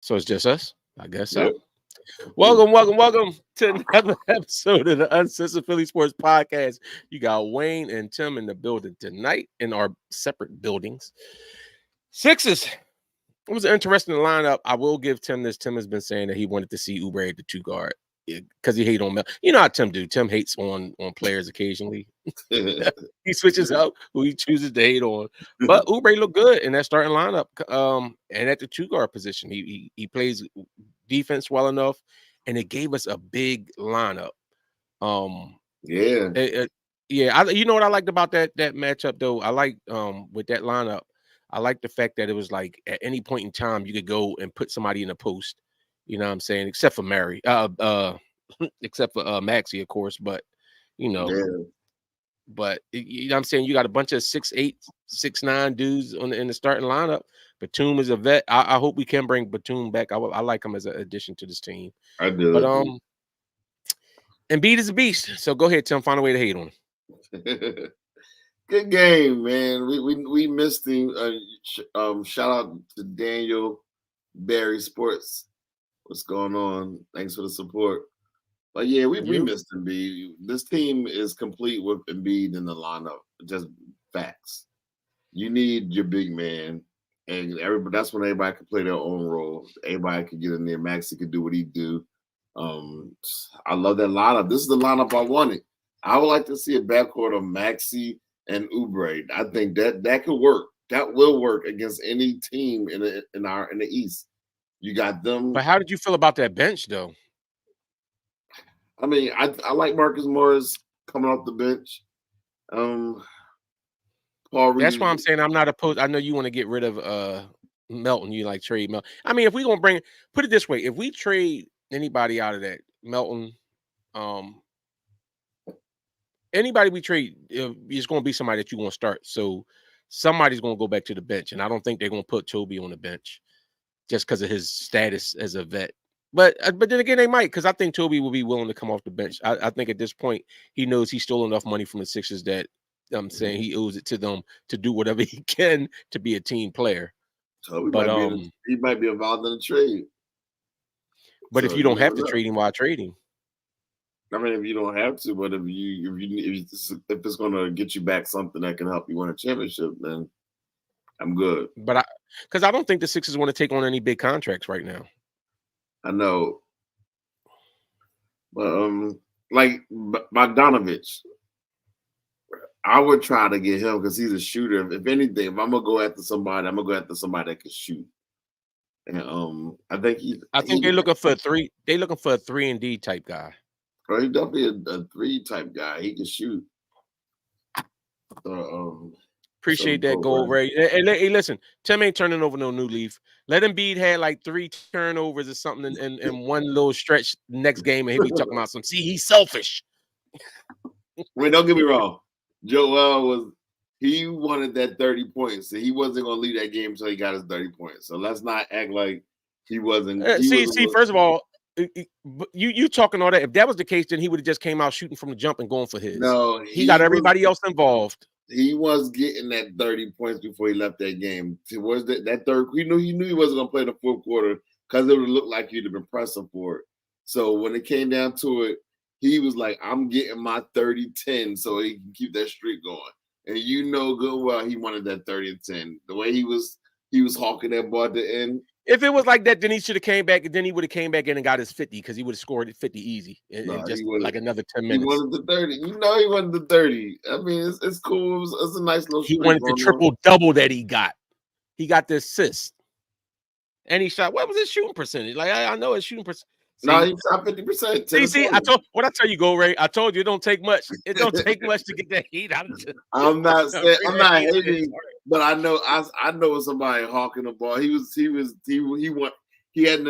So it's just us? I guess so. Yep. Welcome to another episode of the Uncensored Philly Sports Podcast. You got Wayne and Tim in the building tonight in our separate buildings. Sixers. It was an interesting lineup. I will give Tim this. Tim has been saying that he wanted to see Oubre at the 2 guard because he hate on Mel. You know how Tim do. Tim hates on players occasionally. He switches up who he chooses to hate on. But Oubre looked good in that starting lineup. And at the 2 guard position, he plays defense well enough, and it gave us a big lineup. Yeah. You know what I liked about that matchup though? I like with that lineup, I like the fact that it was like at any point in time you could go and put somebody in a post. You know what I'm saying? Except for Mary, except for Maxey, of course. But you know, you know what I'm saying? You got a bunch of 6'8", 6'9" dudes in the starting lineup. Batum is a vet. I hope we can bring Batum back. I like him as an addition to this team. I do. But Embiid is a beast. So go ahead, Tim. Find a way to hate on him. Good game, man. We missed him. Shout out to Daniel Barry Sports. What's going on? Thanks for the support. But yeah, we missed Embiid. This team is complete with Embiid in the lineup. Just facts. You need your big man, and that's when everybody can play their own role. Everybody can get in there. Maxey can do what he do. I love that lineup. This is the lineup I wanted. I would like to see a backcourt of Maxey and Oubre. I think that could work. That will work against any team in the East. You got them. But how did you feel about that bench, though? I mean, I like Marcus Morris coming off the bench. Paul Reed. That's why I'm saying I'm not opposed. I know you want to get rid of Melton. You like trade Melton. I mean, if we're gonna put it this way, if we trade anybody out of that, Melton, anybody we trade, it's going to be somebody that you're going to start. So somebody's going to go back to the bench, and I don't think they're going to put Toby on the bench just because of his status as a vet. But then again, they might, because I think Toby will be willing to come off the bench. I think at this point he knows he stole enough money from the Sixers that I'm saying he owes it to them to do whatever he can to be a team player. Toby he might be involved in a trade. But if you don't have to trade him, why trade him? I mean, if you don't have to, but if it's going to get you back something that can help you win a championship, then I'm good. But because I don't think the Sixers want to take on any big contracts right now. I know, but like Bogdanovich, I would try to get him because he's a shooter. If anything, if I'm gonna go after somebody, I'm gonna go after somebody that can shoot. And I think they're looking for a 3. They're looking for a 3-and-D type guy. Well, he's definitely a 3 type guy. He can shoot. Appreciate that goal, Ray. Hey, listen, Tim ain't turning over no new leaf. Let Embiid had like 3 turnovers or something in one little stretch next game, and he'll be talking about he's selfish. Wait, don't get me wrong. Joel he wanted that 30 points, so he wasn't going to leave that game until he got his 30 points. So let's not act like he wasn't. First of all, you talking all that. If that was the case, then he would have just came out shooting from the jump and going for his. No, he got everybody else involved. He was getting that 30 points before he left that game. It was that third. He knew he wasn't going to play the fourth quarter because it would look like he'd have been pressing for it. So when it came down to it, he was like, "I'm getting my 30-10 so he can keep that streak going." And you know good well he wanted that 30-10. The way he was hawking that ball at the end. If it was like that, then he should have came back, and then he would have came back in and got his 50 because he would have scored at 50 easy in just like another 10 minutes. He wanted the 30. You know he wanted the 30. I mean, it's cool. It's a nice little. He wanted the triple-double that he got. He got the assist. And he shot. What was his shooting percentage? Like, I know his shooting percentage. No, he shot 50%. See, I tell you, go Ray. I told you it don't take much. It don't take much to get that heat out of it. I'm not hating, but I know somebody hawking the ball. He had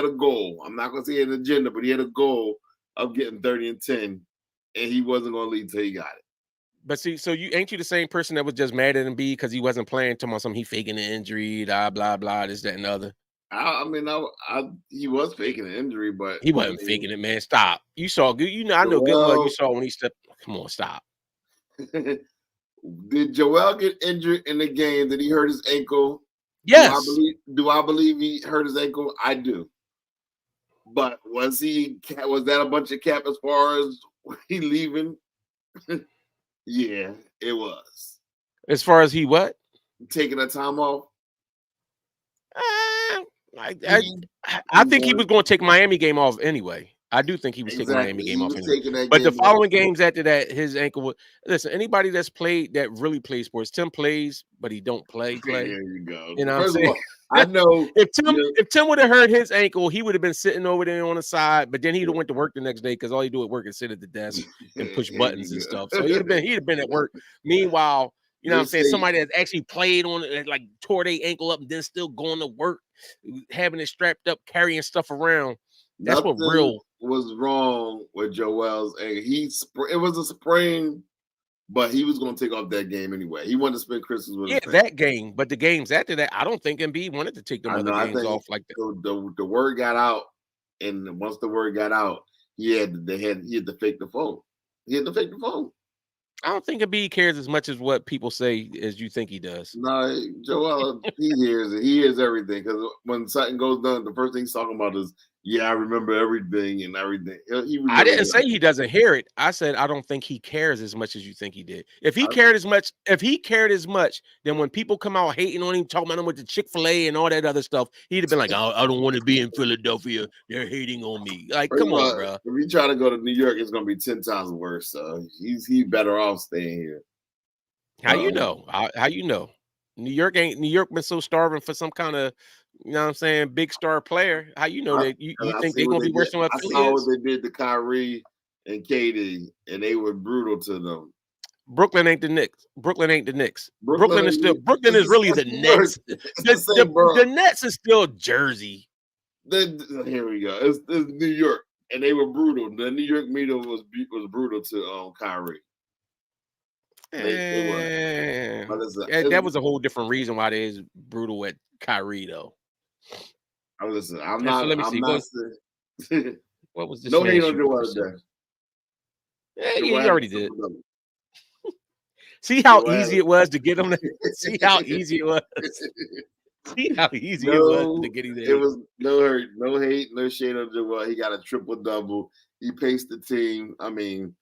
a goal. I'm not gonna say an agenda, but he had a goal of getting 30 and 10, and he wasn't gonna leave till he got it. But see, so you ain't the same person that was just mad at Embiid because he wasn't playing, talking about something he faking an injury, blah blah blah, this, that, and other. I mean, he was faking an injury, but he wasn't faking it, man. Stop. You saw good. You know, I know good well you saw when he stepped. Come on, stop. Did Joel get injured in the game? Did he hurt his ankle? Yes. Do I believe he hurt his ankle? I do. But was that a bunch of cap as far as he leaving? Yeah, it was. As far as he what? Taking a time off. I think he was going to take Miami game off anyway. I do think he was taking Miami game off anyway. But the following games after that, his ankle was. Listen, anybody that really plays sports, Tim plays, but he don't play. There you go. You know what I'm saying? I know if Tim would have hurt his ankle, he would have been sitting over there on the side, but then he'd have went to work the next day because all he do at work is sit at the desk and push buttons and stuff. So he'd have been at work. Meanwhile, you know what I'm saying? Somebody that's actually played on it, like tore their ankle up and then still going to work, having it strapped up, carrying stuff around. That's what real was wrong with Joel's ankle. It was a sprain, but he was going to take off that game anyway. He wanted to spend Christmas with his that game. But the games after that, I don't think Embiid wanted to take them other games off like that. The word got out, and once the word got out, he had to fake the phone. He had to fake the phone. I don't think Embiid cares as much as what people say as you think he does. No, Joel, he hears it. He hears everything because when something goes down, the first thing he's talking about is, "Yeah, I remember everything and everything." I didn't say he doesn't hear it. I said I don't think he cares as much as you think he did. If he cared as much, then when people come out hating on him, talking about him with the Chick-fil-A and all that other stuff, he'd have been like, I don't want to be in Philadelphia. They're hating on me. Like, come on, bro. If you try to go to New York, it's gonna be 10 times worse. So he's better off staying here. How you know? How you know? New York been so starving for some kind of, you know what I'm saying, big star player. How you know that you think they're gonna be worse than what Philly is? I saw what they did to Kyrie and KD, and they were brutal to them. Brooklyn ain't the Knicks. Brooklyn ain't the Knicks. Brooklyn is really the Nets. The Nets is still Jersey. Here we go. It's New York, and they were brutal. The New York media was brutal to Kyrie. That was a whole different reason why they is brutal at Kyrie, though. Listen, I'm not. Let me see. What was this? No hate on Joel today. Yeah, you already did. See how easy it was to get him. See how easy it was. See how easy it was to get him there. It was no hurt, no hate, no shade on Joel. He got a triple-double. He paced the team. I mean,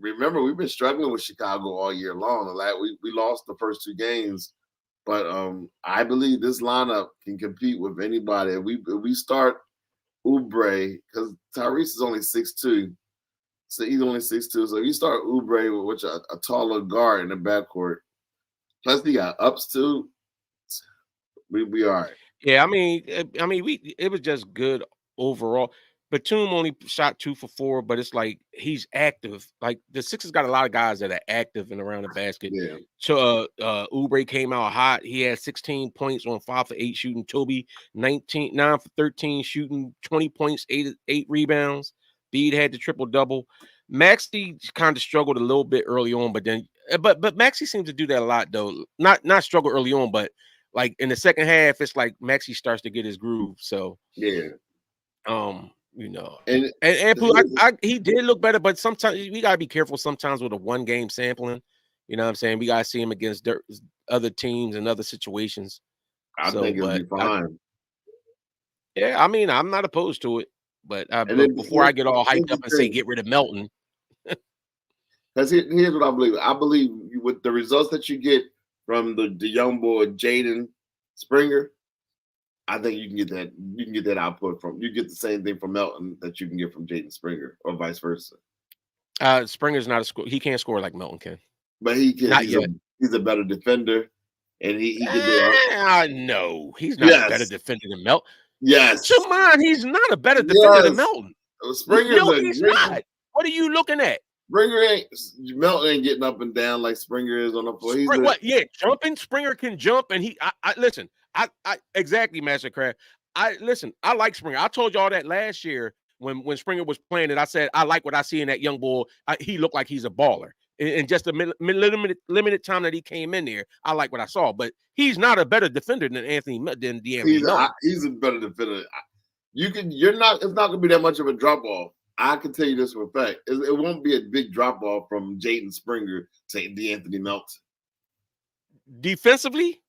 remember, we've been struggling with Chicago all year long. We lost the first two games, but I believe this lineup can compete with anybody. If we start Oubre, because Tyrese is only 6'2", so he's only 6'2". So if you start Oubre with a taller guard in the backcourt, plus he got ups too, we all right. Yeah, I mean, it was just good overall. Batum only shot 2 for 4, but it's like he's active. Like the Sixers got a lot of guys that are active and around the basket. Yeah. So Oubre came out hot. He had 16 points on 5 for 8 shooting. Toby 9 for 13 shooting, 20 points, 8 rebounds. Embiid had the triple-double. Maxey kind of struggled a little bit early on, but Maxey seems to do that a lot though. Not struggle early on, but like in the second half, it's like Maxey starts to get his groove. So yeah. You know, and he did look better, but sometimes we gotta be careful. Sometimes with a 1-game sampling, you know what I'm saying, we gotta see him against other teams and other situations. I think it'll be fine. I mean, I'm not opposed to it, but before I get all hyped up and say get rid of Melton, because here's what I believe. I believe with the results that you get from the young boy Jaden Springer, I think you can get that. You can get that output from. You get the same thing from Melton that you can get from Jaden Springer, or vice versa. Springer's not a score. He can't score like Melton can. But he can. He's a better defender, and he can do. No, he's not a better defender than Melton. Yes, come on, he's not a better defender than Melton. Springer, he's not. What are you looking at? Melton ain't getting up and down like Springer is on the floor. Jumping. Springer can jump, and listen. I exactly, Mastercraft. I like Springer. I told y'all that last year when Springer was playing it. I said I like what I see in that young boy. He looked like he's a baller. In just a limited time that he came in there, I like what I saw. But he's not a better defender than Anthony Melton. He's a better defender. It's not going to be that much of a drop off. I can tell you this for a fact. It won't be a big drop off from Jaden Springer to Anthony Melton. Defensively.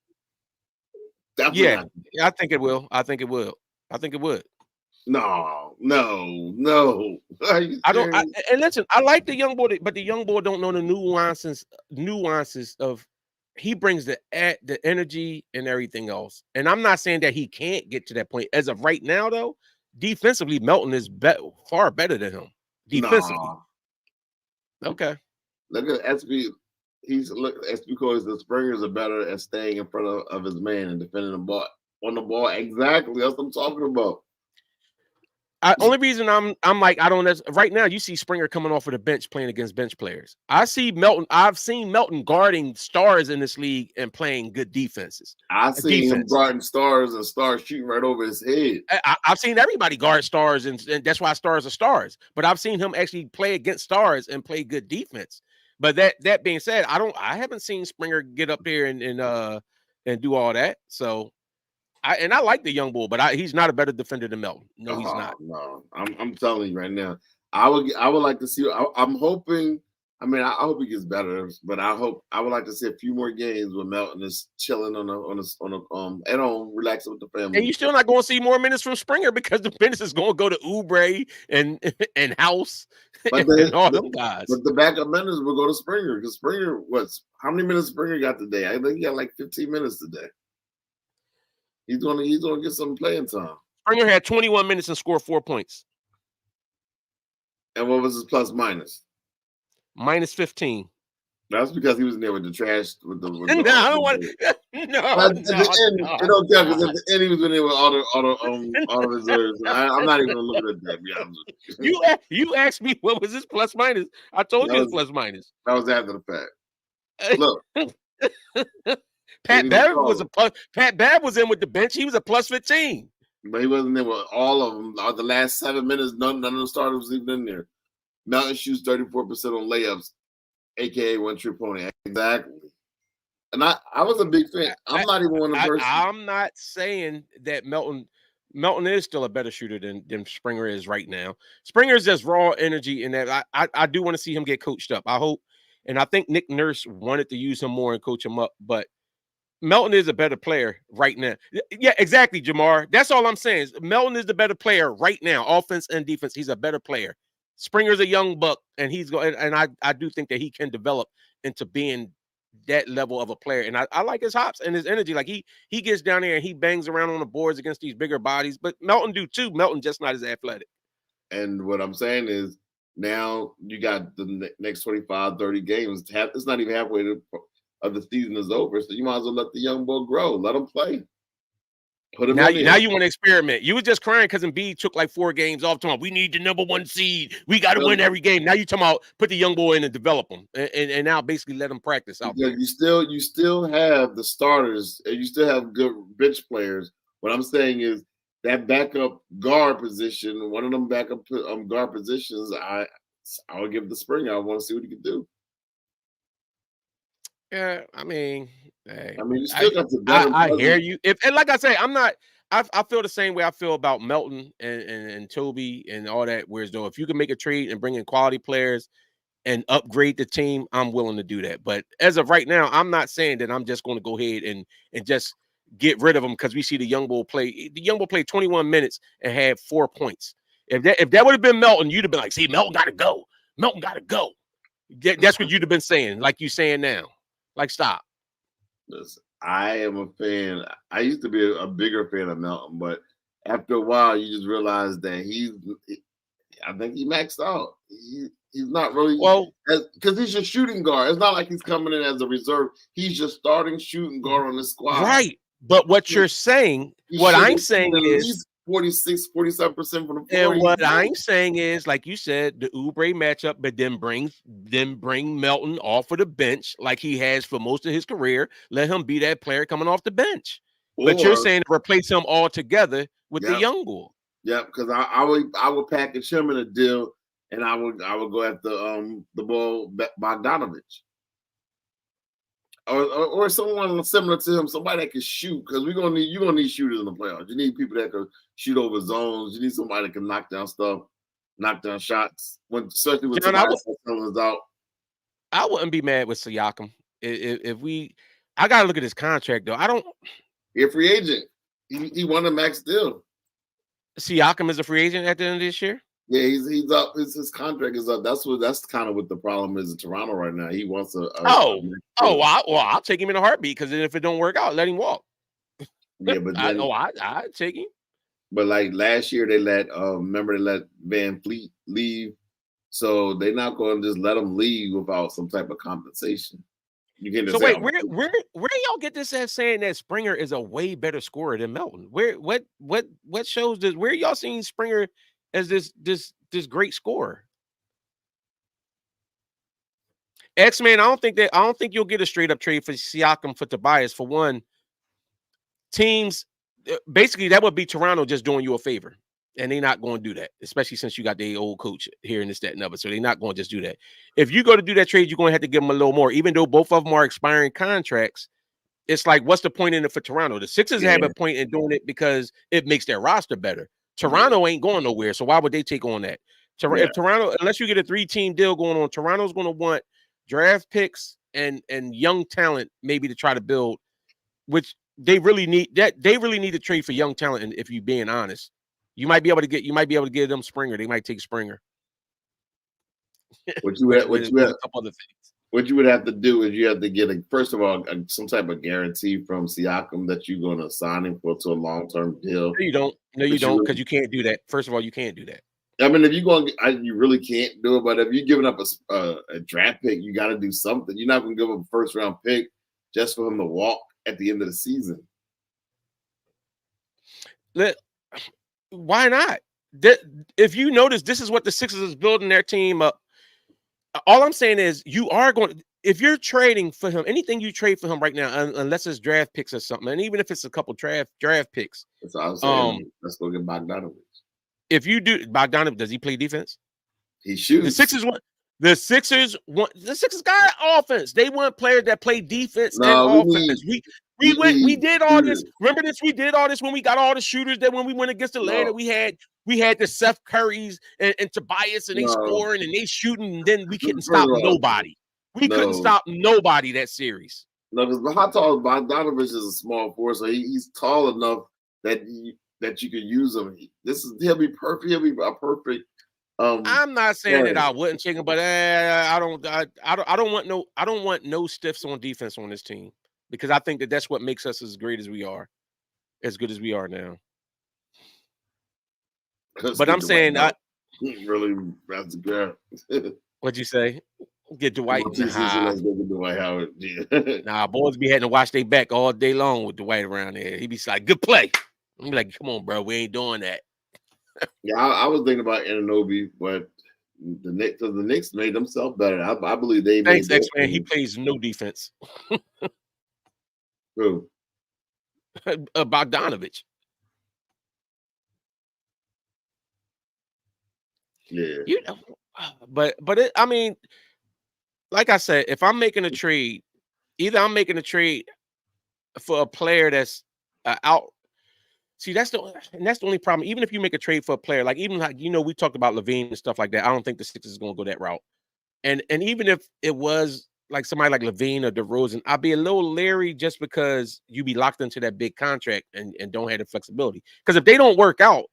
Definitely Yeah, not. I think it will. I think it will. I think it would. No. Are you I don't. serious? And listen, I like the young boy, but the young boy don't know the nuances of. He brings the energy and everything else. And I'm not saying that he can't get to that point. As of right now, though, defensively, Melton is far better than him. Defensively, No. okay. Look at SB. SB calls the Springers are better at staying in front of his man and defending the ball on the ball. Exactly. That's what I'm talking about. Only reason I'm like I don't right now. You see Springer coming off of the bench playing against bench players. I've seen Melton guarding stars in this league and playing good defenses. I seen him guarding stars and stars shooting right over his head. I've seen everybody guard stars, and that's why stars are stars. But I've seen him actually play against stars and play good defense. But that being said, I haven't seen Springer get up there and do all that. So I like the young bull, but he's not a better defender than Melton. No, he's not. No, I'm telling you right now. I would like to see. I'm hoping. I mean, I hope he gets better, but I would like to see a few more games where Melton is chilling on at home, relaxing with the family. And you're still not going to see more minutes from Springer because the minutes is going to go to Oubre and House and all them guys. But the backup minutes will go to Springer because Springer, how many minutes Springer got today? I think he got like 15 minutes today. He's gonna get some playing time. Springer had 21 minutes and scored 4 points. And what was his plus minus? Minus 15. That's because he was in there with the trash. At the end, It don't tell because at the end he was in there with all the reserves. I'm not even gonna look at that. To be honest with you. You asked me what was his plus minus. I told you his plus minus. That was after the fact. Look. Pat Bev was a plus. Pat Bev was in with the bench. He was a plus 15. But he wasn't there with all of them. The last 7 minutes, none of the starters was even in there. Melton shoots 34% on layups, aka 1-trip pony. Exactly. And I was a big fan. I'm not even one of the person. I'm not saying that Melton is still a better shooter than Springer is right now. Springer is just raw energy, and that I do want to see him get coached up. I hope, and I think Nick Nurse wanted to use him more and coach him up, but Melton is a better player right now. Yeah, exactly, Jamar. That's all I'm saying. Melton is the better player right now, offense and defense. He's a better player. Springer's a young buck, and he's going. And I do think that he can develop into being that level of a player. And I like his hops and his energy. Like he gets down there and he bangs around on the boards against these bigger bodies. But Melton do too. Melton just not as athletic. And what I'm saying is now you got the next 25, 30 games. It's not even halfway of the season is over, so you might as well let the young boy grow. Let him play. Put him now you want to experiment. You was just crying because Embiid took like 4 games off. Talking about, we need the #1 seed. We got to win every game. Now you talking about put the young boy in and develop him, and now basically let him practice out there. You still have the starters, and you still have good bench players. What I'm saying is that backup guard position, one of them backup guard positions, I would give the Springer. I want to see what he can do. Yeah, I mean, you still got the better. I hear you. And like I say, I'm not. I feel the same way I feel about Melton and Toby and all that. Whereas though, if you can make a trade and bring in quality players and upgrade the team, I'm willing to do that. But as of right now, I'm not saying that I'm just going to go ahead and just get rid of him because we see the young bull play. The young bull played 21 minutes and had 4 points. If that would have been Melton, you'd have been like, see, Melton got to go. Melton got to go. That's what you'd have been saying, like you saying now. Like, stop. Listen, I am a fan. I used to be a bigger fan of Melton, but after a while, you just realize that I think he maxed out. He's not really because he's just shooting guard. It's not like he's coming in as a reserve. He's just starting shooting guard on the squad. Right. But what you're saying, what I'm saying is 46, 47% from the floor. And what I'm saying is, like you said, the Oubre matchup, but then bring Melton off of the bench like he has for most of his career. Let him be that player coming off the bench. But you're saying to replace him altogether with the young bull. Yeah, because I would package him in a deal, and I would go after the ball Bogdanovich. Or someone similar to him, somebody that can shoot, because you're gonna need shooters in the playoffs. You need people that can shoot over zones. You need somebody that can knock down stuff, knock down shots. Especially when somebody is out. I wouldn't be mad with Siakam. I gotta look at his contract though. He's a free agent. He won a max deal. Siakam is a free agent at the end of this year. Yeah, he's up. His contract is up. That's kind of what the problem is in Toronto right now. He wants a I'll take him in a heartbeat because if it don't work out, let him walk. Yeah, but then, I take him. But like last year, they let remember they let Van Fleet leave, so they're not going to just let him leave without some type of compensation. You can't just so say, wait, where do y'all get this as saying that Springer is a way better scorer than Melton? What shows this? Where y'all seeing Springer as this great scorer? X-Man, I don't think you'll get a straight up trade for Siakam for Tobias. For one, teams basically that would be Toronto just doing you a favor. And they're not going to do that, especially since you got the old coach here and this, that, and other. So they're not going to just do that. If you go to do that trade, you're going to have to give them a little more. Even though both of them are expiring contracts, it's like, what's the point in it for Toronto? The Sixers have a point in doing it because it makes their roster better. Toronto ain't going nowhere, so why would they take on that? If Toronto, unless you get a 3-team deal going on, Toronto's going to want draft picks and young talent maybe to try to build, which they really need. They really need to trade for young talent. And if you're being honest. You might be able to get them Springer. They might take Springer. What you would have to do is you have to get first of all some type of guarantee from Siakam that you're going to sign him to a long-term deal. No, you don't. No, you don't, because you can't do that. First of all, you can't do that. I mean, if you're going, you really can't do it. But if you're giving up a draft pick, you got to do something. You're not going to give up a first-round pick just for him to walk at the end of the season. Why not? If you notice, this is what the Sixers is building their team up. All I'm saying is you are going – if you're trading for him, anything you trade for him right now, unless it's draft picks or something, and even if it's a couple draft picks. That's what I was saying. Let's go get Bogdanovich. If you do – Bogdanovich, does he play defense? He shoots. The Sixers got offense. They want players that play defense and offense. We did all this. Remember this? We did all this when we got all the shooters. That when we went against Atlanta, we had the Seth Currys and Tobias, and they scoring and they shooting, and then we couldn't stop nobody. We couldn't stop nobody that series. No, because how tall Bogdanovich is a small forward, so he's tall enough that you could use him. He'll be perfect. He'll be a perfect. I'm not saying that I wouldn't take him, but I don't want no stiffs on defense on this team. Because I think that's what makes us as great as we are, as good as we are now. But I'm saying, really, that's good. What'd you say? Get Dwight. Let's go get Dwight Howard. Yeah. Nah, boys be having to watch their back all day long with Dwight around there. He be like, "Good play." I'm like, "Come on, bro, we ain't doing that." Yeah, I was thinking about Anunoby, but the Knicks made themselves better. I believe they. Thanks, X-Man. He plays no defense. Who? Bogdanovich. Yeah. But I mean, like I said, if I'm making a trade, either I'm making a trade for a player that's out. See, that's the only problem. Even if you make a trade for a player, like we talked about Levine and stuff like that. I don't think the Sixers is going to go that route. And even if it was like somebody like Levine or DeRozan, I'd be a little leery just because you be locked into that big contract and don't have the flexibility. Because if they don't work out,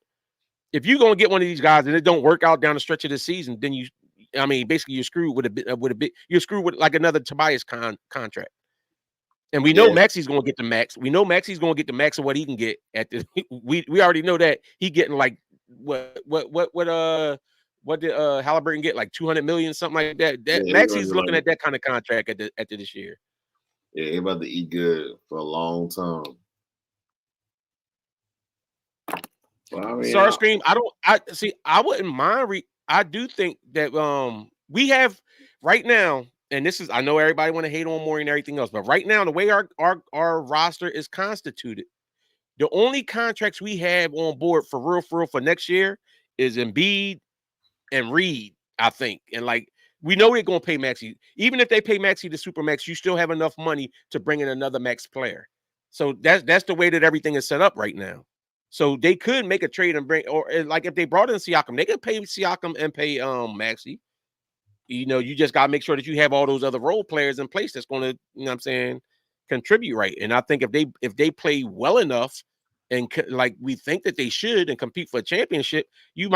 if you're going to get one of these guys and it don't work out down the stretch of the season, then basically you're screwed you're screwed with like another Tobias contract. And we know Maxey's going to get the max. We know Maxey's going to get the max of what he can get at the. We already know that he getting like what did Halliburton get, like $200 million, something like that. Maxey's looking at that kind of contract after this year. Yeah, he about to eat good for a long time. Well, I mean, Starscream, I wouldn't mind. I do think that we have right now, and this is, I know everybody want to hate on Morey and everything else, but right now the way our roster is constituted, the only contracts we have on board for real for next year is Embiid and Reed, I think. And like, we know they're going to pay Maxey. Even if they pay Maxey the super max, you still have enough money to bring in another max player. So that's the way that everything is set up right now. So they could make a trade and bring, or like if they brought in Siakam, they could pay Siakam and pay Maxey. You just got to make sure that you have all those other role players in place that's going to, you know what I'm saying, contribute right. And I think if they play well enough and like we think that they should and compete for a championship, you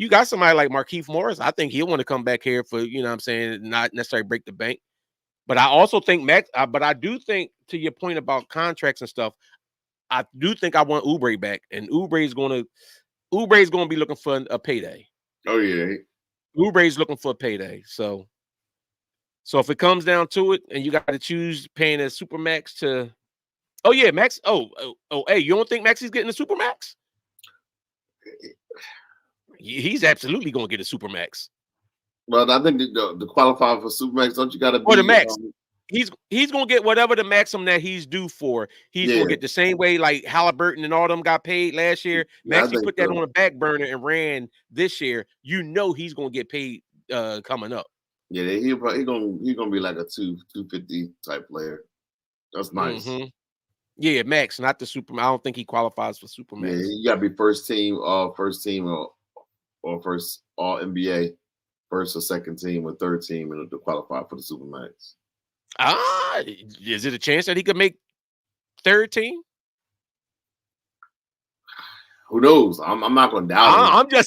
got somebody like Markieff Morris. I think he'll want to come back here for, you know what I'm saying, not necessarily break the bank. But I also think but I do think, to your point about contracts and stuff, I do think I want Oubre back, and Oubre's going to be looking for a payday. Oh yeah, Oubre's looking for a payday. So if it comes down to it, and you got to choose paying a supermax to, oh yeah, Max. Hey, you don't think Maxey's getting a supermax? He's absolutely going to get a supermax. But I think the qualify for supermax, don't you got to be or the max? He's gonna get whatever the maximum that he's due for. He's gonna get the same way like Halliburton and all them got paid last year. Maxey put that on the back burner and ran this year. You know he's gonna get paid coming up. Yeah, he's gonna be like a 250 type player. That's nice. Mm-hmm. Yeah, Max, not the super. I don't think he qualifies for supermax. Yeah, you gotta be first team or first all NBA, first or second team or third team to qualify for the supermax. Is it a chance that he could make third team? Who knows? I'm not going to doubt him.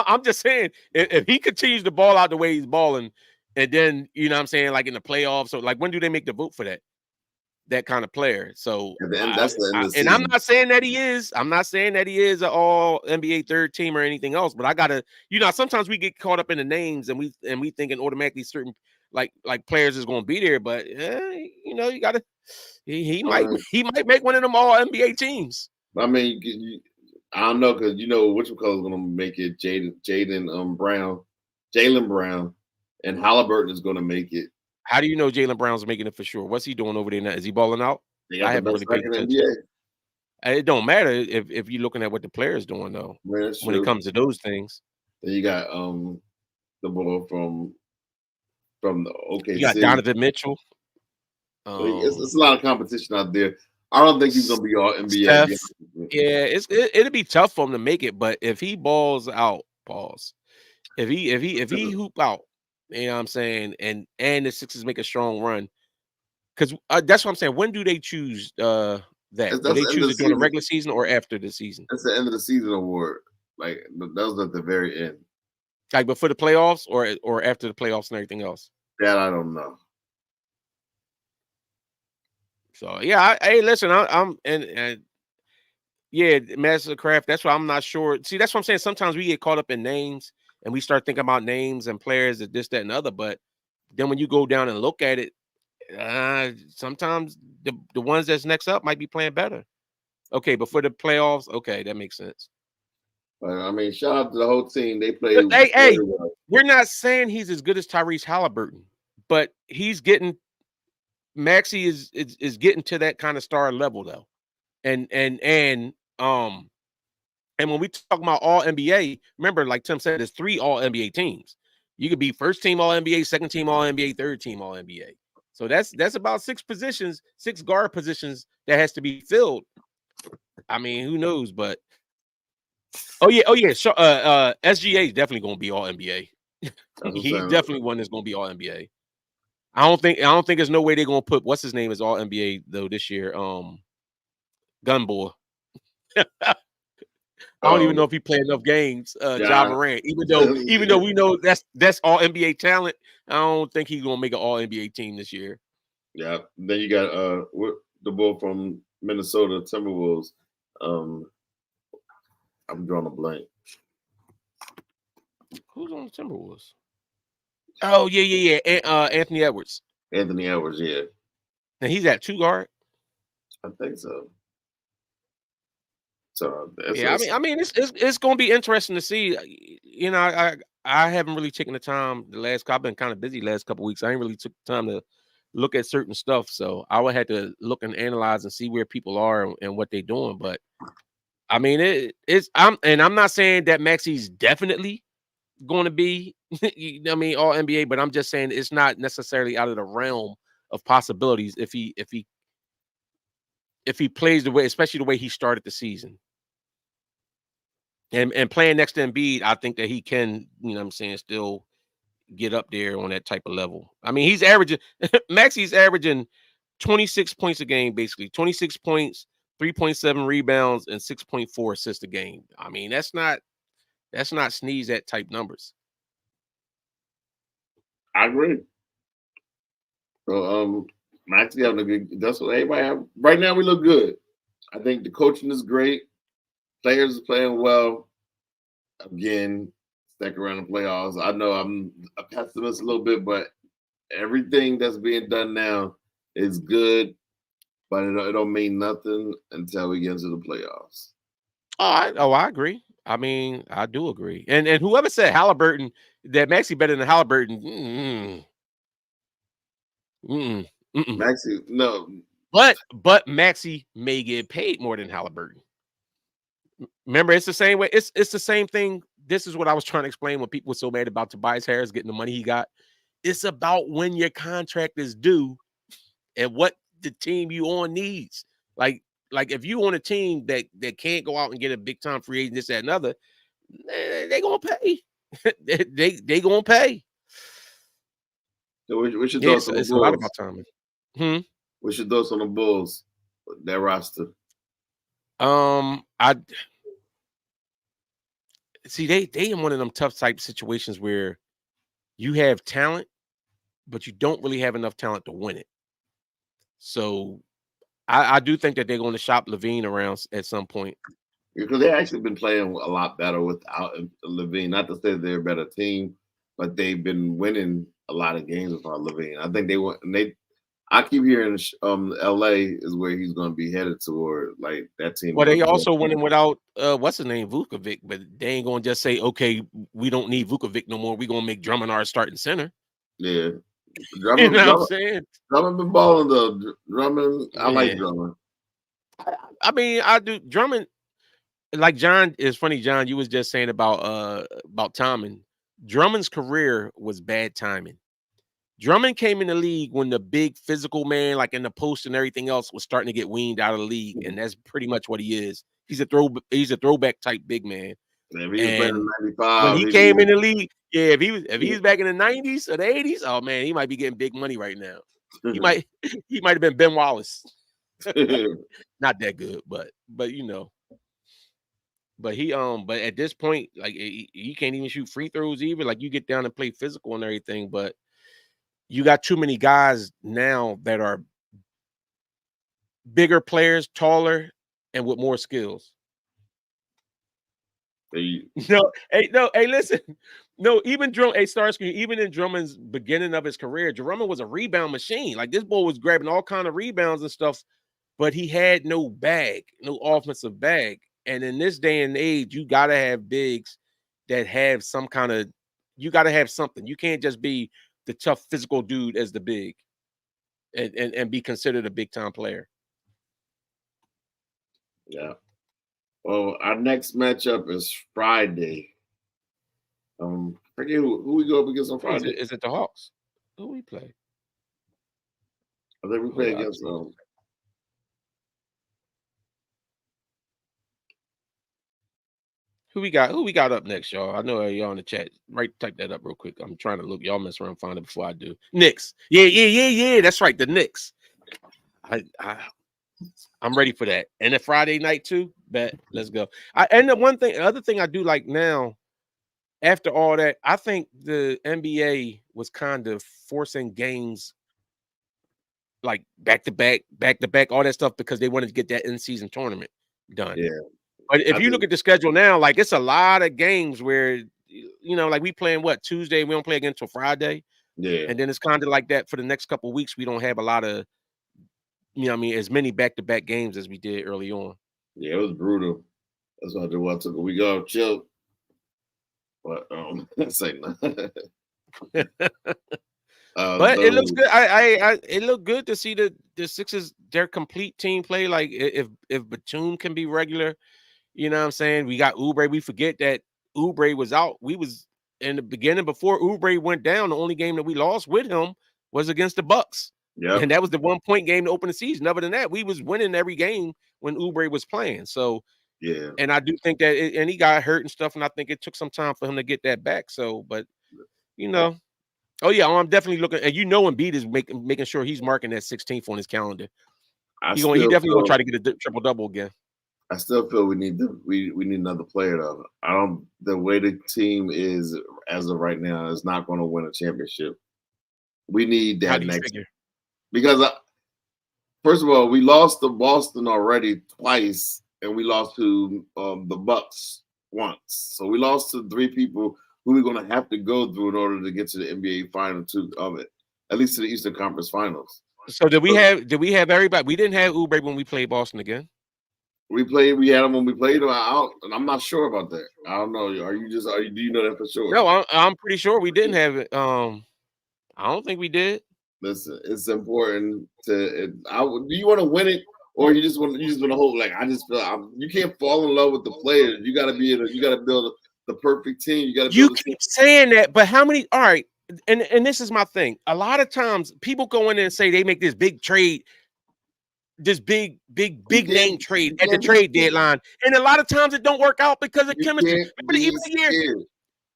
I'm just saying if he continues to ball out the way he's balling, and then you know what I'm saying, like in the playoffs, so like when do they make the vote for that kind of player? So that's the end of the season. And I'm not saying that he is. I'm not saying that he is an all NBA third team or anything else. But I gotta, sometimes we get caught up in the names and we thinking automatically certain like players is going to be there. But you gotta. He might make one of them all NBA teams. I mean, I don't know because which is going to make it. Jaylen Brown, and Halliburton is going to make it. How do you know Jaylen Brown's making it for sure? What's he doing over there now? Is he balling out? I haven't really paid attention. It don't matter if you're looking at what the player's doing though. When it comes to those things. Then you got the boy from the OKC. You got Donovan Mitchell. It's a lot of competition out there. I don't think he's gonna be all NBA. Yeah, it'll be tough for him to make it, but if he balls out, if he hoop out, you know what I'm saying, and the Sixers make a strong run, because that's what I'm saying. When do they choose that? Do they choose it during the regular season or after the season? That's the end of the season award. Like that was at the very end. Like, but for the playoffs or after the playoffs and everything else? That I don't know. So yeah, hey, listen, I'm yeah, Mastercraft. That's why I'm not sure. See, that's what I'm saying. Sometimes we get caught up in names and we start thinking about names and players and this, that, and other. But then when you go down and look at it, sometimes the ones that's next up might be playing better. Okay, but for the playoffs, okay, that makes sense. I mean, shout out to the whole team. They play. Hey, we're not saying he's as good as Tyrese Halliburton, but he's getting. Maxey is getting to that kind of star level though, and when we talk about all NBA, remember, like Tim said, there's 3 all NBA teams. You could be first team all NBA, second team all NBA, third team all NBA. So that's about 6 positions, 6 guard positions that has to be filled. I mean, who knows? But oh yeah. So, SGA is definitely going to be all NBA. He's definitely one that's going to be all NBA. I don't think there's no way they're gonna put what's his name as all NBA though this year. Gun Boy. I don't even know if he played enough games. Ja Morant, even though we know that's all NBA talent, I don't think he's gonna make an all NBA team this year. Yeah. Then you got the boy from Minnesota Timberwolves. I'm drawing a blank. Who's on the Timberwolves? Oh yeah. Anthony Edwards. Anthony Edwards, yeah. And he's at 2 guard. I think so. So yeah, I mean, it's going to be interesting to see. I haven't really taken the time I've been kind of busy the last couple of weeks. I ain't really took the time to look at certain stuff, so I would have to look and analyze and see where people are and what they're doing. But I mean, I'm not saying that Maxey's definitely going to be, I mean, all NBA, but I'm just saying it's not necessarily out of the realm of possibilities if he plays the way, especially the way he started the season. And playing next to Embiid, I think that he can, still get up there on that type of level. I mean, Maxey's averaging 26 points a game, basically 26 points, 3.7 rebounds, and 6.4 assists a game. I mean, that's not sneeze at type numbers. I agree. So Maxey having a good. That's what everybody have. Right now, we look good. I think the coaching is great. Players are playing well. Again, stuck around the playoffs. I know I'm a pessimist a little bit, but everything that's being done now is good, but it don't mean nothing until we get into the playoffs. I agree. I mean, I do agree. And whoever said Halliburton that Maxey better than Halliburton, Maxey, no. But Maxey may get paid more than Halliburton. Remember, it's the same way. It's the same thing. This is what I was trying to explain when people were so mad about Tobias Harris getting the money he got. It's about when your contract is due and what the team you on needs. Like if you on a team that can't go out and get a big time free agent, this, that, and other, they gonna pay. they gonna pay. So what's your thoughts on the Bulls? It's a lot about timing. What's your thoughts on the Bulls? Their roster. I see they in one of them tough type situations where you have talent, but you don't really have enough talent to win it. So I do think that they're going to shop Levine around at some point. Because they've actually been playing a lot better without Levine. Not to say they're a better team, but they've been winning a lot of games without Levine. I think I keep hearing LA is where he's going to be headed toward, like that team. Well, they also winning without what's his name, Vukovic, but they ain't going to just say, okay, we don't need Vukovic no more. We're going to make Drummond our starting center. Yeah. You know what I'm saying? Drummond been balling though. Drummond, I like Drummond. I mean, I do. Drummond, like John, it's funny, John, you was just saying about timing. Drummond's career was bad timing. Drummond came in the league when the big physical man, like in the post and everything else, was starting to get weaned out of the league, and that's pretty much what he is. He's a throwback type big man. Yeah, if he was playing in 95, when he came in the league, if he was back in the 90s or the 80s, oh man, he might be getting big money right now. He might have been Ben Wallace. Not that good, but you know. But but at this point, like he can't even shoot free throws either. Like you get down and play physical and everything, but you got too many guys now that are bigger players, taller, and with more skills. Hey, listen. No, even Starscream, even in Drummond's beginning of his career, Drummond was a rebound machine. Like this boy was grabbing all kind of rebounds and stuff, but he had no bag, no offensive bag. And in this day and age, you gotta have bigs that have some kind of. You gotta have something. You can't just be the tough physical dude as the big, and be considered a big time player. Yeah. Well, our next matchup is Friday. Forget who we go up against on Friday. Is it the Hawks? Who we play? I think we play against Who we got up next, y'all? I know y'all in the chat. Type that up real quick. I'm trying to look. Y'all mess around, find it before I do. Knicks. Yeah. That's right. The Knicks. I'm ready for that. And a Friday night too. Bet. Let's go. The other thing I do like now, after all that, I think the NBA was kind of forcing games like back to back, all that stuff because they wanted to get that in-season tournament done. Yeah. But if you look at the schedule now, like it's a lot of games where, you know, like we playing Tuesday, we don't play again until Friday. Yeah. And then it's kind of like that for the next couple of weeks. We don't have a lot of, as many back-to-back games as we did early on. Yeah, it was brutal. That's why I took a week off, chill. But say nothing. But it looks good. It looked good to see the Sixers, their complete team play. Like if Batum can be regular, you know what I'm saying? We got Oubre. We forget that Oubre was out. We was in the beginning before Oubre went down. The only game that we lost with him was against the Bucks. Yeah, and that was the 1 point game to open the season. Other than that, we was winning every game when Oubre was playing. So yeah, and I do think that, and he got hurt and stuff, and I think it took some time for him to get that back. So, but you know, Oh yeah, I'm definitely looking, and Embiid is making sure he's marking that 16th on his calendar. He definitely gonna try to get a triple double again. I still feel we need another player though. The way the team is as of right now is not going to win a championship. We need How that do you next figure? because first of all, we lost to Boston already twice, and we lost to the Bucks once. So we lost to three people who we're going to have to go through in order to get to the NBA Final two of it, at least to the Eastern Conference Finals. So did we have everybody? We didn't have Oubre when we played Boston again. We had them when we played them. I'm not sure about that. I don't know. Do you know that for sure? No, I'm pretty sure we didn't have it. I don't think we did. Listen, it's important to. Do you want to win it, or you just want to hope? Like I just feel you can't fall in love with the players. You got to you got to build the perfect team. You got to. You keep saying that, but how many? All right, and this is my thing. A lot of times, people go in there and say they make this big trade, this big name trade at the trade deadline, and a lot of times it don't work out because of chemistry. But even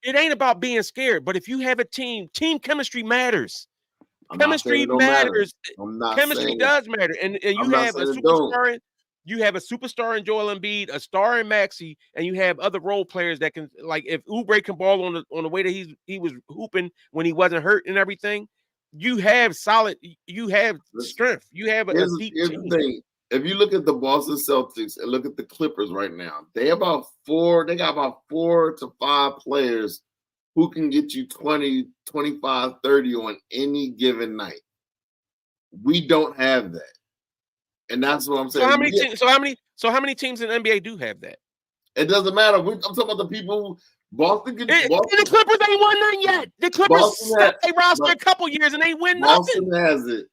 it ain't about being scared. But if you have a team chemistry matters. Chemistry matters. Chemistry does matter, and you have a superstar. You have a superstar in Joel Embiid, a star in Maxey, and you have other role players that can, like, if Oubre can ball on the way that he was hooping when he wasn't hurt and everything. You have solid. You have strength. You have a deep team. The thing. If you look at the Boston Celtics and look at the Clippers right now, they got about 4 to 5 players who can get you 20, 25, 30 on any given night. We don't have that. And that's what I'm saying. So how many teams in the NBA do have that? It doesn't matter. I'm talking about the people who Boston can. The Clippers ain't won nothing yet. The Clippers stuck their roster a couple years and they win nothing. Boston has it.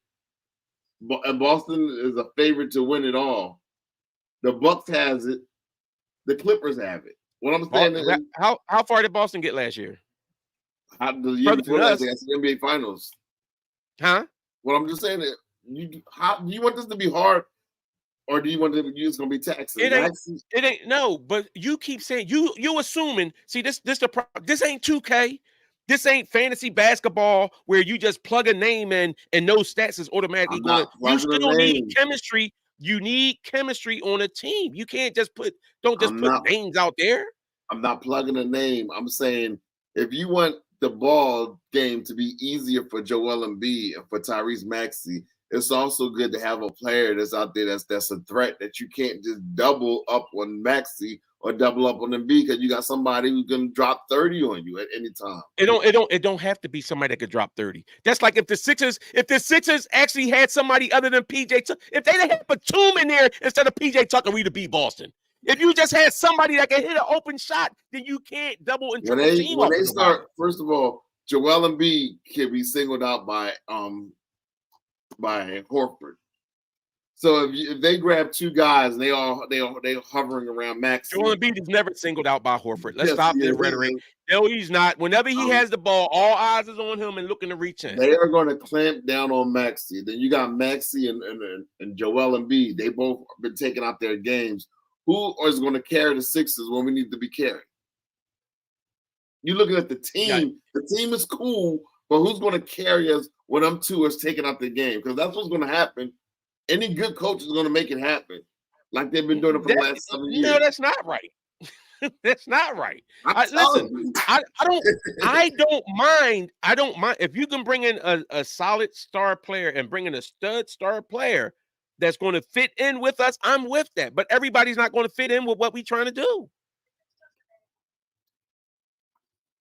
And Boston is a favorite to win it all. The Bucks has it. The Clippers have it. What I'm saying is, how far did Boston get last year? The year before last, they got the NBA Finals. Huh? What I'm just saying is, do you want this to be hard, or do you want it's going to be taxing? It ain't. No, but you keep saying you assuming. See, this ain't 2K. This ain't fantasy basketball where you just plug a name in and no stats is automatically going. You still need chemistry. You need chemistry on a team. You can't just put names out there. I'm not plugging a name. I'm saying if you want the ball game to be easier for Joel Embiid and for Tyrese Maxey, it's also good to have a player that's out there that's a threat that you can't just double up on Maxey or double up on Embiid because you got somebody who's gonna drop 30 on you at any time. It don't have to be somebody that could drop 30. That's like if the Sixers actually had somebody other than PJ Tucker, if they had Batum in there instead of PJ Tucker, we'd have beat Boston. If you just had somebody that can hit an open shot, then you can't double and triple team. When they start, first of all, Joel Embiid can be singled out by Horford. So if they grab 2 guys and they hovering around Maxey. Joel Embiid is never singled out by Horford. Let's stop the rhetoric. No, he's not. Whenever he has the ball, all eyes is on him and looking to reach in. They are going to clamp down on Maxey. Then you got Maxey and Joel Embiid. They both have been taking out their games. Who is going to carry the Sixers when we need to be carried? You're looking at the team. Yeah. The team is cool, but who's going to carry us when them 2 is taking out the game? Because that's what's going to happen. Any good coach is going to make it happen, like they've been doing it for the last 7 years. No, that's not right. That's not right. Listen, I don't mind. I don't mind if you can bring in a solid star player and bring in a stud star player that's going to fit in with us. I'm with that, but everybody's not going to fit in with what we're trying to do.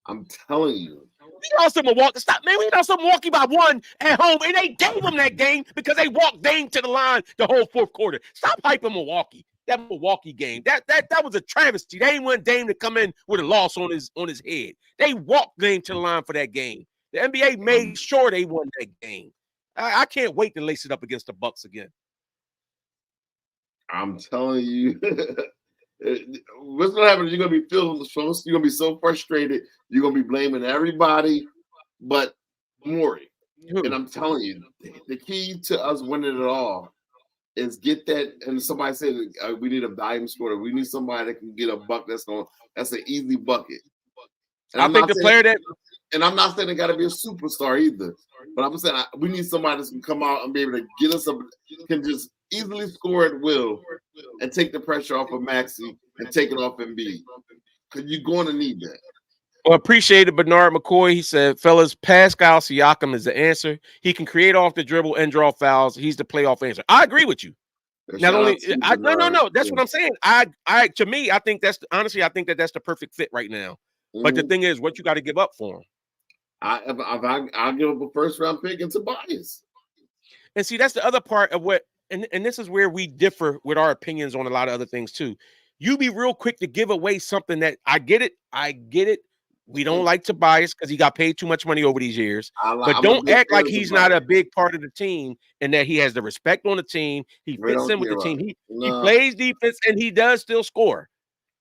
I'm telling you. We lost to Milwaukee. Stop, man. We lost to Milwaukee by 1 at home, and they gave them that game because they walked Dame to the line the whole 4th quarter. Stop hyping Milwaukee. That Milwaukee game. That was a travesty. They ain't want Dame to come in with a loss on his head. They walked Dame to the line for that game. The NBA made sure they won that game. I can't wait to lace it up against the Bucks again. I'm telling you. What's going to happen is you're going to be so frustrated. You're going to be blaming everybody but Morey. And I'm telling you, the key to us winning it all is get that. And somebody said we need a volume scorer. We need somebody that can get a buck that's an easy bucket. And I think the player that And I'm not saying it got to be a superstar either, but I'm saying we need somebody that can come out and be able to get us can just easily score at will and take the pressure off of Maxey and take it off Embiid. Because you're going to need that. Well, appreciate it, Bernard McCoy. He said, fellas, Pascal Siakam is the answer. He can create off the dribble and draw fouls. He's the playoff answer. I agree with you. Not only, no. That's what I'm saying. To me, I think that's honestly, I think that's the perfect fit right now. But the thing is, what you got to give up for him? I'll give up a first round pick and Tobias. And see, that's the other part of what, and this is where we differ with our opinions on a lot of other things too. You be real quick to give away something that I get it. We don't like Tobias because he got paid too much money over these years. But don't act like he's not a big part of the team and that he has the respect on the team. He fits in with the team. He plays defense and he does still score.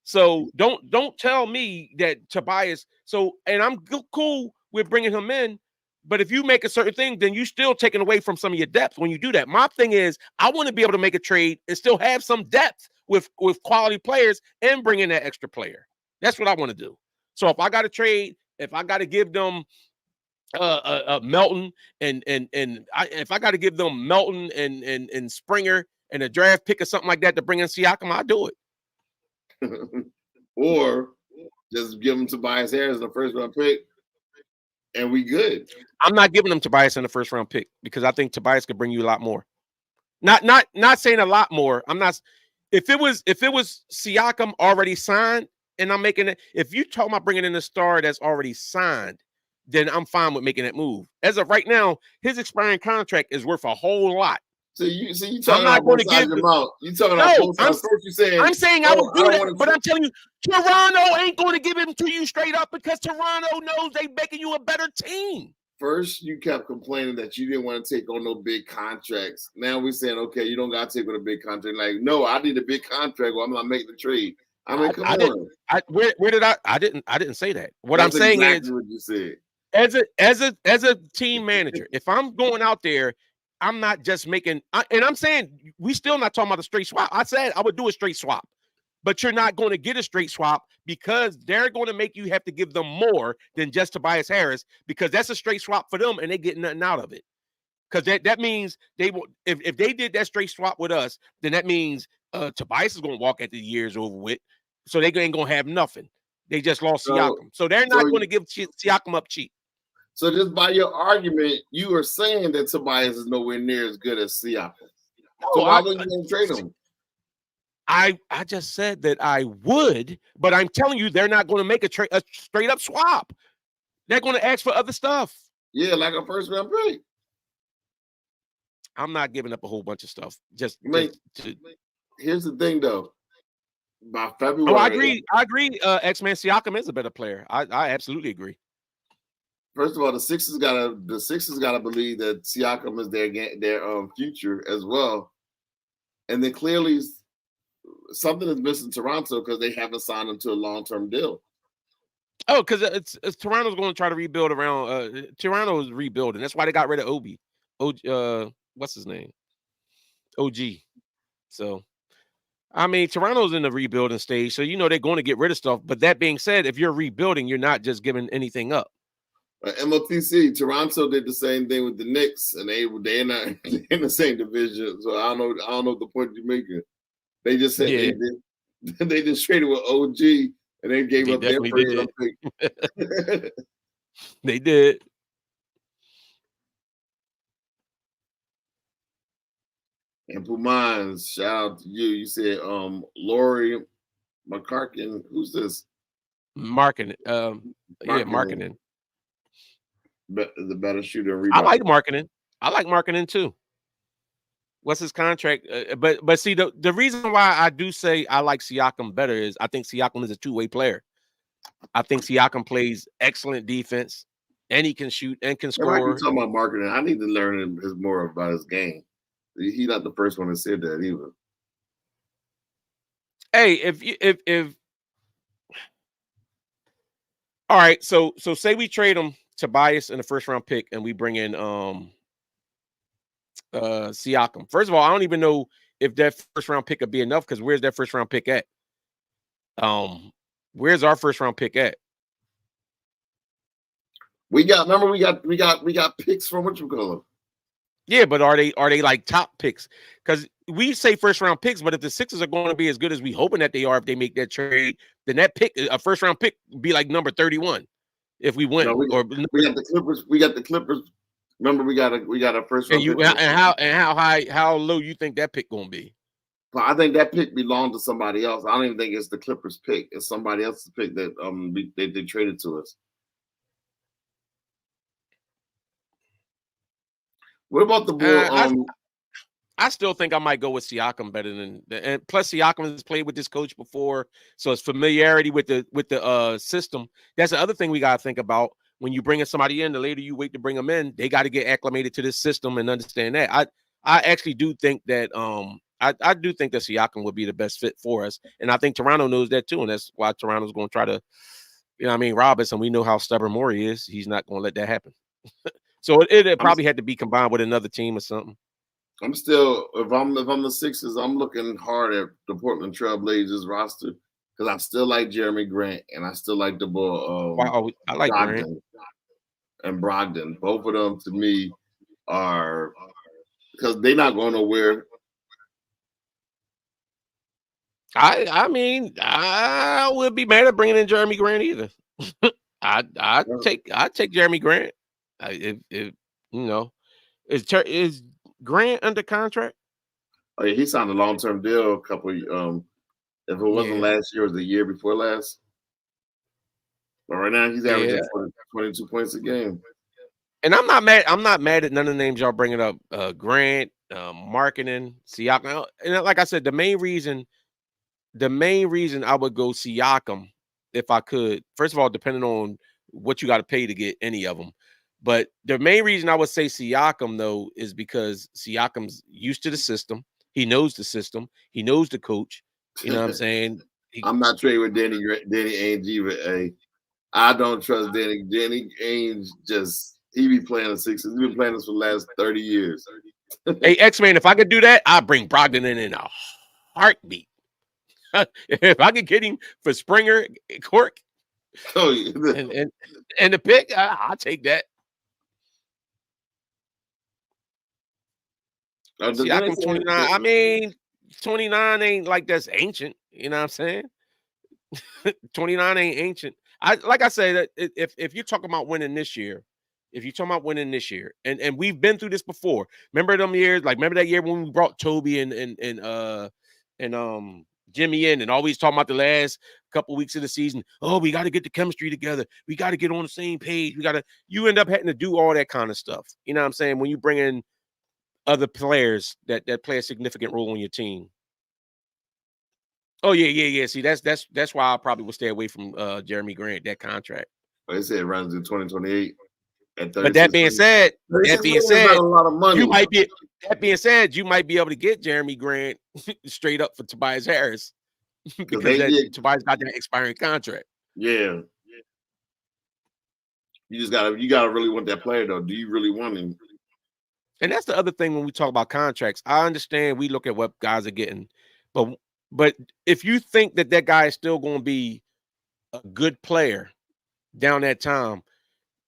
So don't tell me that Tobias. So, and I'm cool with bringing him in. But if you make a certain thing, then you still taking away from some of your depth when you do that. My thing is, I want to be able to make a trade and still have some depth with quality players and bring in that extra player. That's what I want to do. So if I got to trade, if I got to give them Melton if I got to give them Melton and Springer and a draft pick or something like that to bring in Siakam, I'll do it. Or just give them Tobias Harris in the first round pick, and we good. I'm not giving them Tobias in the first round pick because I think Tobias could bring you a lot more. Not saying a lot more. I'm not. If it was Siakam already signed. And I'm making it. If you talk about bringing in a star that's already signed, then I'm fine with making that move. As of right now, his expiring contract is worth a whole lot. So you talking about both sides of your mouth. You talking about both sides. First you saying I'm saying I would do that, but I'm telling you, Toronto ain't going to give him to you straight up because Toronto knows they making you a better team. First, you kept complaining that you didn't want to take on no big contracts. Now we're saying, okay, you don't got to take on a big contract. Like, no, I need a big contract or I'm not making the trade. I mean, come on. Where did I didn't say that. What I'm saying is what you said. As a team manager, if I'm going out there, I'm not just making and I'm saying we still not talking about a straight swap. I said I would do a straight swap, but you're not going to get a straight swap because they're going to make you have to give them more than just Tobias Harris because that's a straight swap for them and they get nothing out of it. Because that means they will if they did that straight swap with us, then that means Tobias is going to walk at the year's over with. So they ain't going to have nothing. They just lost Siakam. So they're not going to give Siakam up cheap. So just by your argument, you are saying that Tobias is nowhere near as good as Siakam. So why wouldn't you trade him? I just said that I would, but I'm telling you, they're not going to make a straight up swap. They're going to ask for other stuff. Yeah, like a first round pick. I'm not giving up a whole bunch of stuff. Here's the thing, though. By February, I agree. X-Man Siakam is a better player. I absolutely agree. First of all, the Sixers gotta believe that Siakam is their future as well, and then clearly something is missing Toronto because they haven't signed him to a long-term deal. Oh, because it's Toronto's going to try to rebuild around. Toronto is rebuilding. That's why they got rid of Obi. What's his name? OG. So. I mean, Toronto's in the rebuilding stage, so they're going to get rid of stuff. But that being said, if you're rebuilding, you're not just giving anything up. MLTC, Toronto did the same thing with the Knicks, and they're not in the same division. So I don't know the point you're making. They just said they just traded with OG and then gave up their first round pick. They did. And Pumans, shout out to you. You said Laurie McCarkin. Who's this? Marketing. Marketing. The better shooter. I like marketing. I like marketing too. What's his contract? But see, the reason why I do say I like Siakam better is I think Siakam is a two-way player. I think Siakam plays excellent defense, and he can shoot and can score. You're talking about marketing. I need to learn more about his game. He's not the first one that said that either. Hey, if all right, so say we trade him Tobias in the first round pick and we bring in Siakam. First of all, I don't even know if that first round pick would be enough because where's that first round pick at? Where's our first round pick at? Remember, we got picks from what you call them. Yeah, but are they like top picks? Because we say first round picks, but if the Sixers are going to be as good as we hoping that they are, if they make that trade, then that pick, a first round pick, be like number 31 if we win. No, we got the Clippers. We got the Clippers. Remember, we got a first round pick. How low you think that pick gonna be? Well, I think that pick belonged to somebody else. I don't even think it's the Clippers pick. It's somebody else's pick that they traded to us. What about the boy? I still think I might go with Siakam better than, and plus Siakam has played with this coach before, so it's familiarity with the system. That's the other thing we gotta think about when you bring somebody in. The later you wait to bring them in, they got to get acclimated to this system and understand that. I actually do think that I do think that Siakam would be the best fit for us, and I think Toronto knows that too, and that's why Toronto's going to try to, rob us. And we know how stubborn Morey is; he's not going to let that happen. So it probably had to be combined with another team or something. I'm still, if I'm the Sixers, I'm looking hard at the Portland Trail Blazers roster because I still like Jeremy Grant and I still like the ball. Wow, I like Brogdon Grant and Brogdon. Both of them to me are, because they're not going nowhere. I mean, I would be mad at bringing in Jeremy Grant either. I'd take Jeremy Grant. Is Grant under contract? Oh yeah, he signed a long-term deal a couple. If it wasn't last year, it was the year before last. But right now he's averaging 22 points a game. And I'm not mad. I'm not mad at none of the names y'all bringing up. Grant, Markkanen, Siakam. And like I said, the main reason I would go Siakam if I could. First of all, depending on what you got to pay to get any of them. But the main reason I would say Siakam, though, is because Siakam's used to the system. He knows the system. He knows the coach. You know what I'm saying? I'm not trading with Danny Ainge either. I don't trust Danny. Danny Ainge he be playing the Sixers. He's been playing this for the last 30 years. Hey, X-Man, if I could do that, I'd bring Brogdon in a heartbeat. If I could get him for Springer, Cork, and the pick, I'll take that. Siakam 29. I mean, 29 ain't like that's ancient. You know what I'm saying? 29 ain't ancient. Like I say, that if you're talking about winning this year, and we've been through this before. Remember them years? Like remember that year when we brought Toby and Jimmy in and always talking about the last couple weeks of the season. Oh, we got to get the chemistry together. We got to get on the same page. You end up having to do all that kind of stuff. You know what I'm saying? When you bring in other players that play a significant role on your team. Oh yeah. See, that's why I probably would stay away from Jeremy Grant, that contract. They said it runs in 2028. But that being said, a lot of money. you might be able to get Jeremy Grant straight up for Tobias Harris because Tobias got that expiring contract. Yeah. You gotta really want that player though. Do you really want him? And that's the other thing when we talk about contracts. I understand we look at what guys are getting, but if you think that guy is still going to be a good player down that time,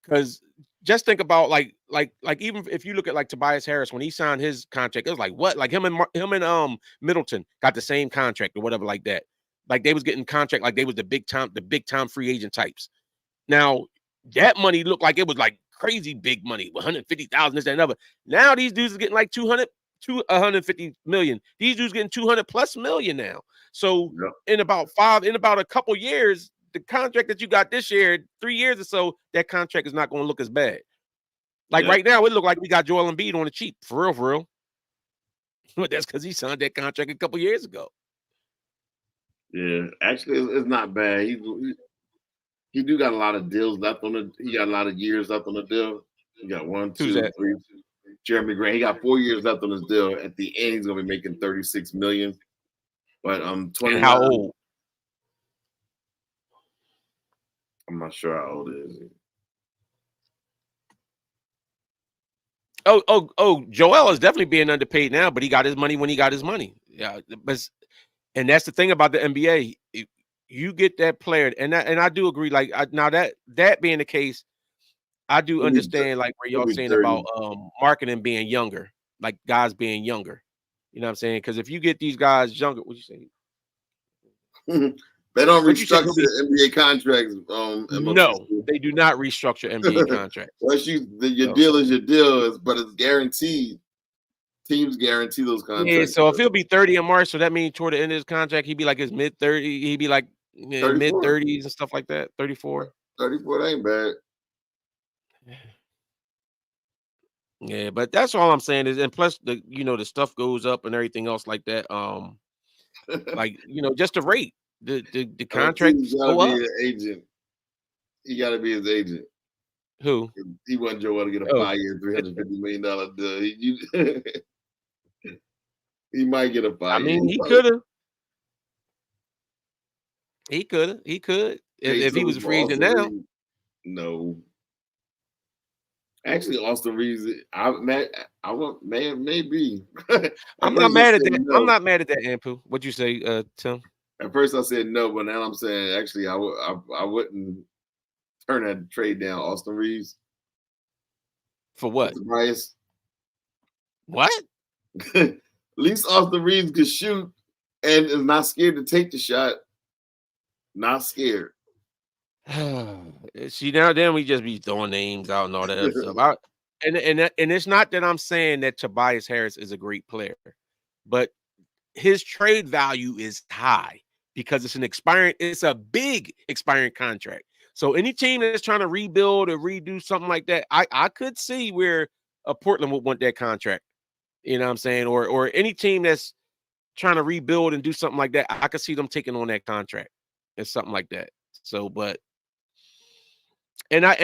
because just think about like even if you look at like Tobias Harris when he signed his contract, it was like what? Like him and Middleton got the same contract or whatever like that. Like they was getting contract like they was the big time free agent types. Now that money looked like it was like crazy big money, 150,000, this, that, and other. Now these dudes are getting like 150 million. These dudes getting 200 plus million now. So in about a couple years, the contract that you got this year, 3 years or so, that contract is not going to look as bad. Like right now, it look like we got Joel Embiid on the cheap, for real. But that's because he signed that contract a couple years ago. Yeah, actually, it's not bad. He do got a lot of deals left on it. He got a lot of years left on the deal. He got 1, 2, 3. Jeremy Grant. He got 4 years left on his deal. At the end, he's gonna be making $36 million. But 29. And how old? I'm not sure how old is he. Oh, Joel is definitely being underpaid now, but he got his money when he got his money. Yeah, and that's the thing about the NBA. You get that player, and I do agree. Like now that being the case, I do understand like where y'all be saying 30. about marketing being younger, like guys being younger. You know what I'm saying? Because if you get these guys younger, what you say? They don't What you said? restructure NBA contracts. No, they do not restructure NBA contracts. Once your No. deal is your deal, but it's guaranteed. Teams guarantee those contracts. Yeah, so if he'll be 30 in March, so that means toward the end of his contract, he'd be like his mid-30s. He'd be like mid-30s and stuff like that. 34. 34 ain't bad. Yeah, but that's all I'm saying is, and plus the the stuff goes up and everything else like that. Like just the rate, the contracts go up. His agent. He got to be his agent. Who? He wasn't Joel to get a 5-year, $350 million deal. He might get a 5-year. I mean, he could have. He could. If he was a free agent now. No. Actually, Austin Reeves, maybe. I'm not mad at that. No. I'm not mad at that, Ampu. What'd you say, Tim? At first, I said no, but now I'm saying actually, I wouldn't turn that trade down. Austin Reeves. For what? Tobias. What? At least Austin Reeves could shoot and is not scared to take the shot. Not scared. See, now then we just be throwing names out and all that other stuff. And it's not that I'm saying that Tobias Harris is a great player, but his trade value is high because it's a big expiring contract. So any team that's trying to rebuild or redo something like that, I could see where Portland would want that contract. You know what I'm saying? Or any team that's trying to rebuild and do something like that, I could see them taking on that contract and something like that. So, but yeah,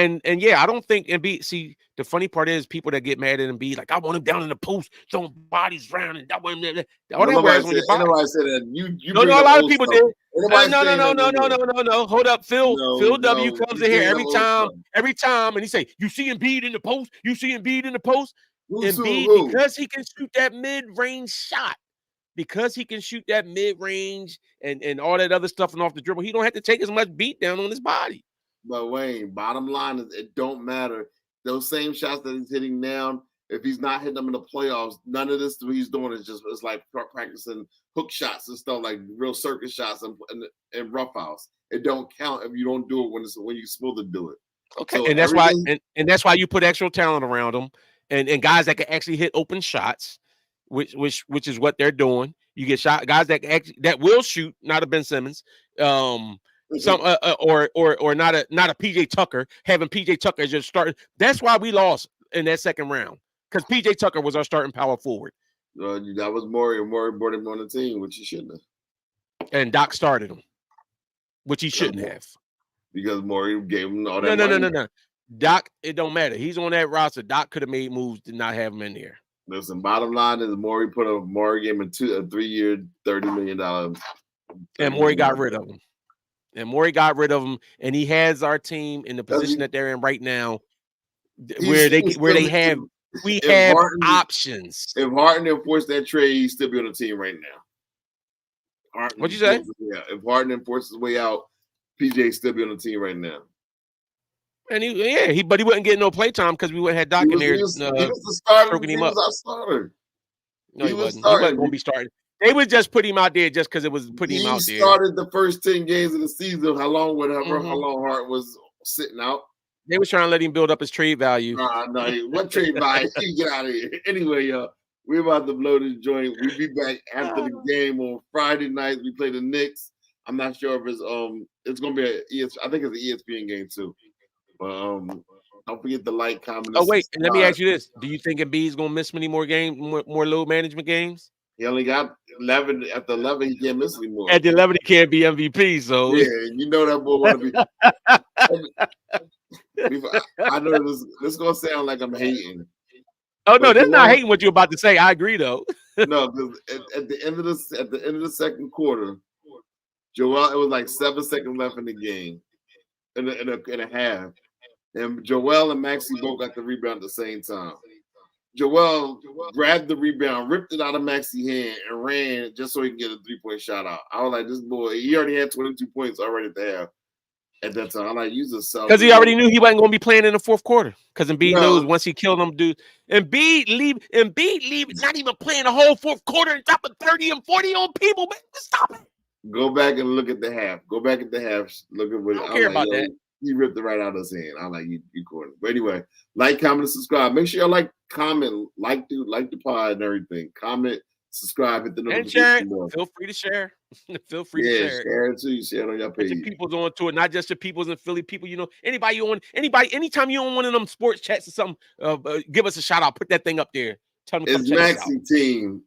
I don't think Embiid. See, the funny part is people that get mad at Embiid, like I want him down in the post, throwing bodies around, and that one. All that wears on your body. Nobody said that. You no, a lot of people did. No. Hold up, Phil. Phil W comes in here every time, and he say, "You see Embiid in the post. You see Embiid in the post." Embiid, because he can shoot that mid-range shot, because he can shoot that mid-range and all that other stuff and off the dribble, he don't have to take as much beat down on his body. But Wayne, bottom line is it don't matter. Those same shots that he's hitting now, if he's not hitting them in the playoffs, none of this he's doing is it's like practicing hook shots and stuff, like real circus shots and rough house. It don't count if you don't do it when you're supposed to do it. Okay, so and that's why and that's why you put extra talent around them and guys that can actually hit open shots, which is what they're doing. You get guys that will shoot, not a Ben Simmons. Some or not a PJ Tucker, having PJ Tucker as your starter. That's why we lost in that second round, because PJ Tucker was our starting power forward. That was Morey, and Morey brought him on the team, which he shouldn't have. And Doc started him, which he shouldn't have, because Morey gave him all that. No. Doc, it don't matter. He's on that roster. Doc could have made moves to not have him in there. Listen, bottom line is Morey gave him a 3-year, $30 million. And Morey got rid of him. And he has our team in the position that they're in right now, where we have options. If Harden enforced that trade, he'd still be on the team right now. What'd you say? Yeah, if Harden enforced his way out, PJ still be on the team right now. And but he wouldn't get no play time because we wouldn't have Doc in there. He was the starter. Stroking him up. He was our starter. No, he wasn't. He wasn't going to be starting. They would just put him out there just because it was putting him out there. He started the first 10 games of the season. How long Hart was sitting out? They was trying to let him build up his trade value. No. What trade value? Get out of here. Anyway, y'all, we're about to blow this joint. We'll be back after the game on Friday night. We play the Knicks. I'm not sure if it's going to be I think it's an ESPN game too. But don't forget the like, comment. Oh wait, and let me ask you this: do you think Embiid's going to miss many more games, more load management games? He only got 11. At the 11, he can't miss anymore. At the 11, he can't be MVP. So yeah, you know that boy want to be. I know this is gonna sound like I'm hating. Oh no, that's not hating what you're about to say. I agree though. No, because at the end of the second quarter, Joel, it was like 7 seconds left in the game, in a half, and Joel and Maxey both got the rebound at the same time. Joel grabbed the rebound, ripped it out of Maxey's hand, and ran just so he can get a 3-point shot out. I was like, this boy, he already had 22 points already at the half. at that time. I'm like, use a self. Because he already knew he wasn't going to be playing in the fourth quarter. Because Embiid knows once he killed them dudes. Embiid leave, not even playing the whole fourth quarter and dropping 30 and 40 on people. Man, stop it. Go back and look at the half. Go back at the half. Look at what I don't care about that. He ripped it right out of his hand. I'm like, you corny. But anyway, like, comment, and subscribe. Make sure y'all like, comment, like the pod and everything. Comment, subscribe, hit the notification bell. Feel free to share. Feel free to share. Share it too. Share it on your page. Your people's on to it, not just your people's in Philly people. You know, anytime you on one of them sports chats or something, give us a shout out. Put that thing up there. Tell them it's Maxey team.